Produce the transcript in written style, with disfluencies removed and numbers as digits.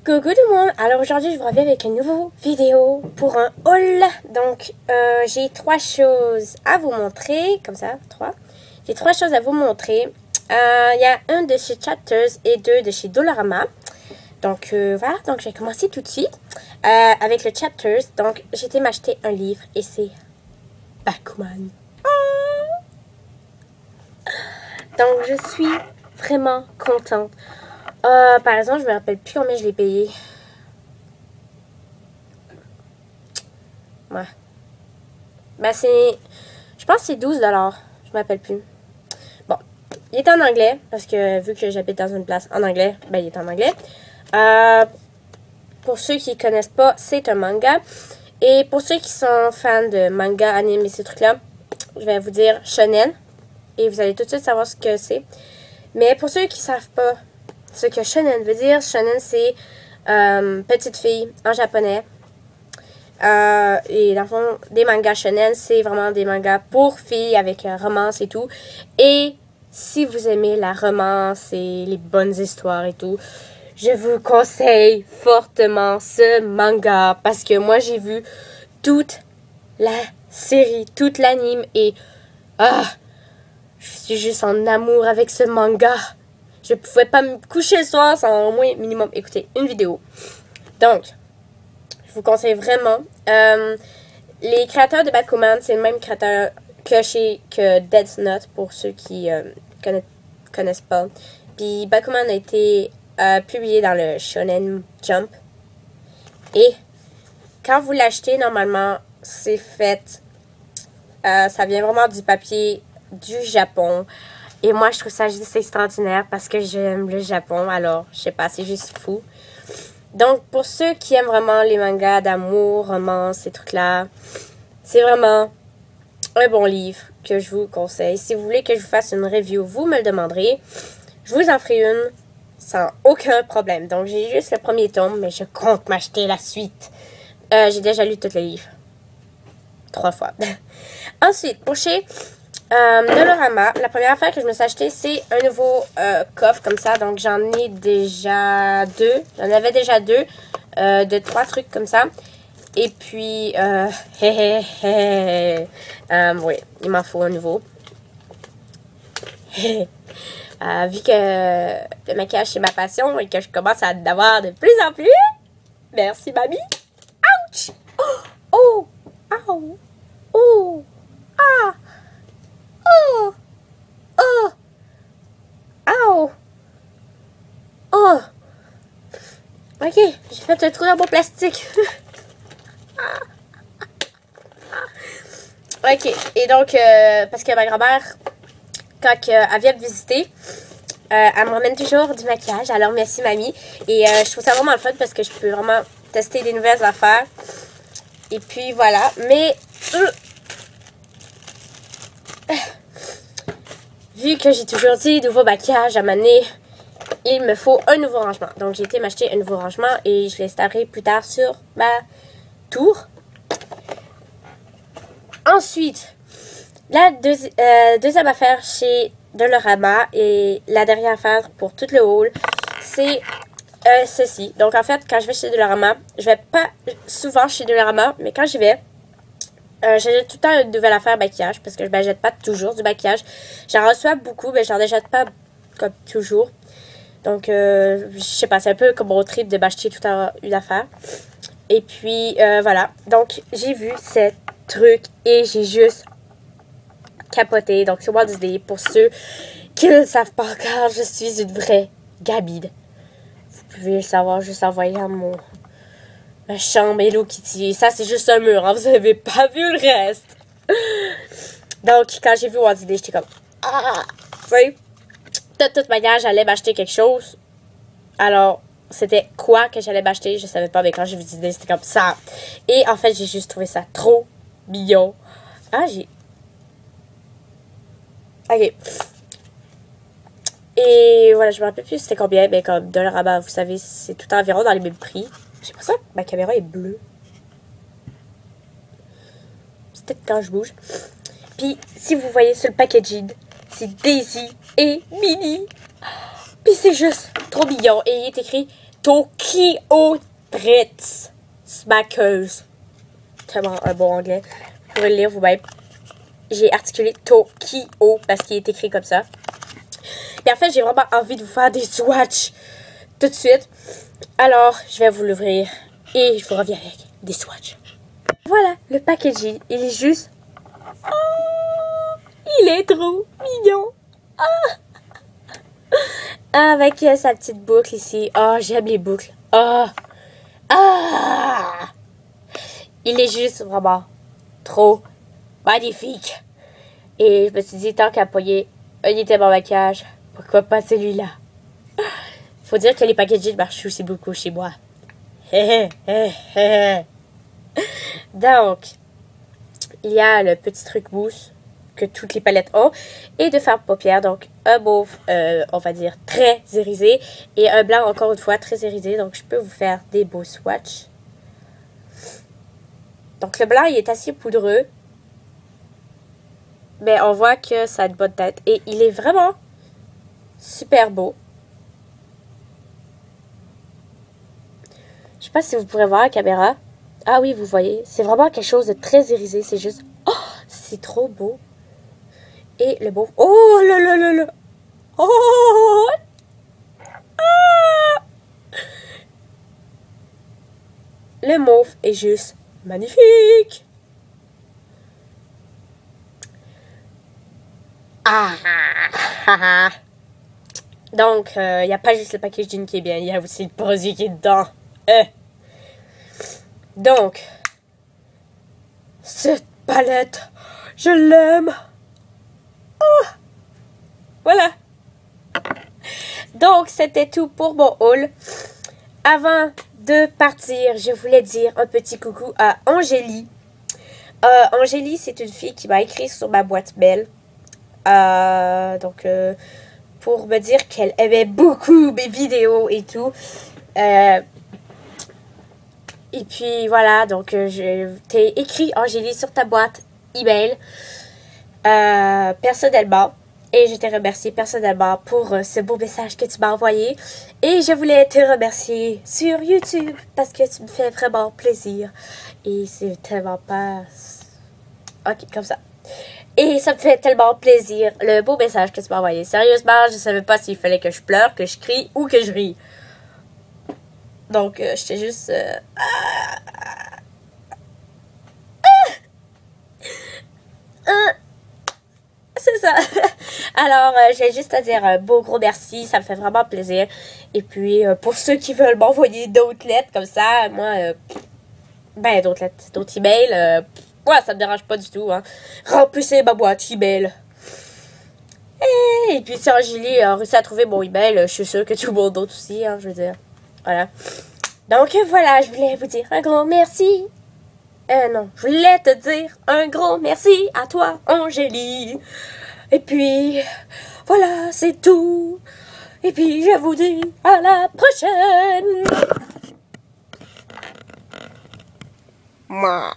Coucou tout le monde, alors aujourd'hui je vous reviens avec une nouvelle vidéo pour un haul. Donc j'ai trois choses à vous montrer, comme ça, trois. J'ai trois choses à vous montrer. Il y a un de chez Chapters et deux de chez Dollarama. Donc voilà, donc je vais commencer tout de suite avec le Chapters. Donc j'ai été m'acheter un livre et c'est Bakuman. Donc je suis vraiment contente. Par exemple, je me rappelle plus combien je l'ai payé. Ouais. Ben c'est... Je pense que c'est 12 $. Je me rappelle plus. Bon. Il est en anglais. Parce que vu que j'habite dans une place en anglais, ben il est en anglais. Pour ceux qui ne connaissent pas, c'est un manga. Et pour ceux qui sont fans de manga, anime et ces trucs-là, je vais vous dire shonen. Et vous allez tout de suite savoir ce que c'est. Mais pour ceux qui ne savent pas ce que shonen veut dire, shonen c'est petite fille en japonais. Et dans le fond, des mangas shonen, c'est vraiment des mangas pour filles avec romance et tout. Et si vous aimez la romance et les bonnes histoires et tout, je vous conseille fortement ce manga. Parce que moi, j'ai vu toute la série, toute l'anime et... je suis juste en amour avec ce manga. Je pouvais pas me coucher le soir sans au moins minimum écouter une vidéo. Donc, je vous conseille vraiment. Les créateurs de Bakuman, c'est le même créateur que Death Note, pour ceux qui connaissent pas. Puis Bakuman a été publié dans le Shonen Jump. Et quand vous l'achetez, normalement, c'est fait... ça vient vraiment du papier du Japon. Et moi, je trouve ça juste extraordinaire parce que j'aime le Japon. Alors, je sais pas, c'est juste fou. Donc, pour ceux qui aiment vraiment les mangas d'amour, romance, ces trucs-là, c'est vraiment un bon livre que je vous conseille. Si vous voulez que je vous fasse une review, vous me le demanderez. Je vous en ferai une sans aucun problème. Donc, j'ai juste le premier tome, mais je compte m'acheter la suite. J'ai déjà lu tous les livres. 3 fois. Ensuite, pour chez... Dollarama, la première affaire que je me suis acheté, c'est un nouveau coffre comme ça. Donc, j'en ai déjà deux. J'en avais déjà deux. De 3 trucs comme ça. Et puis, oui, il m'en faut un nouveau. Vu que le maquillage, c'est ma passion et que je commence à en avoir de plus en plus. Merci, mamie. Ouch! Oh! Oh! Oh! Ah! Oh! Oh! Oh! Oh! Ok, j'ai fait un trou dans mon plastique. Ok, et donc, parce que ma grand-mère, quand elle vient me visiter, elle me ramène toujours du maquillage. Alors, merci, mamie. Et je trouve ça vraiment le fun parce que je peux vraiment tester des nouvelles affaires. Et puis, voilà. Mais... vu que j'ai toujours dit nouveau maquillage à m'amener, il me faut un nouveau rangement. Donc, j'ai été m'acheter un nouveau rangement et je l'installerai plus tard sur ma tour. Ensuite, la deuxième affaire chez Dollarama et la dernière affaire pour tout le haul, c'est ceci. Donc, en fait, quand je vais chez Dollarama, je vais pas souvent chez Dollarama, mais quand j'y vais, j'achète tout le temps une nouvelle affaire maquillage parce que je n'achète pas toujours du maquillage. J'en reçois beaucoup, mais j'en achète pas comme toujours. Donc, je sais pas, c'est un peu comme mon trip de m'acheter tout le temps une affaire. Et puis, voilà. Donc, j'ai vu ce truc et j'ai juste capoté. Donc, c'est Walt Disney. Pour ceux qui ne le savent pas encore, je suis une vraie gamine. Vous pouvez le savoir juste en voyant ma chambre Hello Kitty. Ça, c'est juste un mur. Hein? Vous n'avez pas vu le reste. Donc, quand j'ai vu Walt Disney, j'étais comme... Tu sais, de toute manière, j'allais m'acheter quelque chose. Alors, c'était quoi que j'allais m'acheter? Je savais pas, mais quand j'ai vu Disney, c'était comme ça. Et en fait, j'ai juste trouvé ça trop mignon. Ok. Et voilà, je me rappelle plus c'était combien, mais comme Dollarama, vous savez, c'est tout environ dans les mêmes prix. C'est pour ça que ma caméra est bleue. C'est peut-être quand je bouge. Puis, si vous voyez sur le packaging, c'est Daisy et Minnie. Puis c'est juste trop mignon. Et il est écrit Tokyo Dritz Smackeuse. Tellement un bon anglais. Vous pouvez le lire vous-même. J'ai articulé Tokyo parce qu'il est écrit comme ça. Et en fait, j'ai vraiment envie de vous faire des swatchs tout de suite. Alors, je vais vous l'ouvrir et je vous reviens avec des swatchs. Voilà, le packaging, il est juste... Oh, il est trop mignon. Avec sa petite boucle ici. Oh, j'aime les boucles. Oh. Il est juste vraiment trop magnifique. Et je me suis dit, tant qu'à payer un item en maquillage, pourquoi pas celui-là? Faut dire que les packaging marchent aussi beaucoup chez moi. Donc, il y a le petit truc mousse que toutes les palettes ont. Et de farde paupières, donc un mauve, on va dire, très irisé. Et un blanc, encore une fois, très irisé. Donc, je peux vous faire des beaux swatchs. Donc, le blanc, il est assez poudreux. Mais on voit que ça a une bonne tête. Et il est vraiment super beau. Je sais pas si vous pourrez voir la caméra. Ah oui, vous voyez. C'est vraiment quelque chose de très irisé. C'est juste... Oh, c'est trop beau. Et le beau... Oh là là là là. Oh. Ah. Le mauve est juste magnifique. Donc, il n'y a pas juste le packaging qui est bien, il y a aussi le produit qui est dedans. Donc, cette palette, je l'aime. Voilà. Donc, c'était tout pour mon haul. Avant de partir, je voulais dire un petit coucou à Angélie. Angélie, c'est une fille qui m'a écrit sur ma boîte mail. Pour me dire qu'elle aimait beaucoup mes vidéos et tout. Et puis voilà, donc je t'ai écrit Angélie sur ta boîte email personnellement. Et je t'ai remercié personnellement pour ce beau message que tu m'as envoyé. Et je voulais te remercier sur YouTube parce que tu me fais vraiment plaisir. Et c'est tellement pas... Ok, comme ça. Et ça me fait tellement plaisir, le beau message que tu m'as envoyé. Sérieusement, je savais pas s'il fallait que je pleure, que je crie ou que je ris. Donc, j'étais juste... C'est ça. Alors, j'ai juste à dire un beau gros merci. Ça me fait vraiment plaisir. Et puis, pour ceux qui veulent m'envoyer d'autres lettres comme ça, moi, d'autres lettres, d'autres emails, ouais, ça me dérange pas du tout. Hein. Remplissez ma boîte email. Et puis, si Angélie a réussi à trouver mon email, je suis sûre que tout le monde d'autre aussi, hein, je veux dire. Voilà. Donc, voilà, je voulais vous dire un gros merci. Non, je voulais te dire un gros merci à toi, Angélie. Et puis, voilà, c'est tout. Et puis, je vous dis à la prochaine. Moi.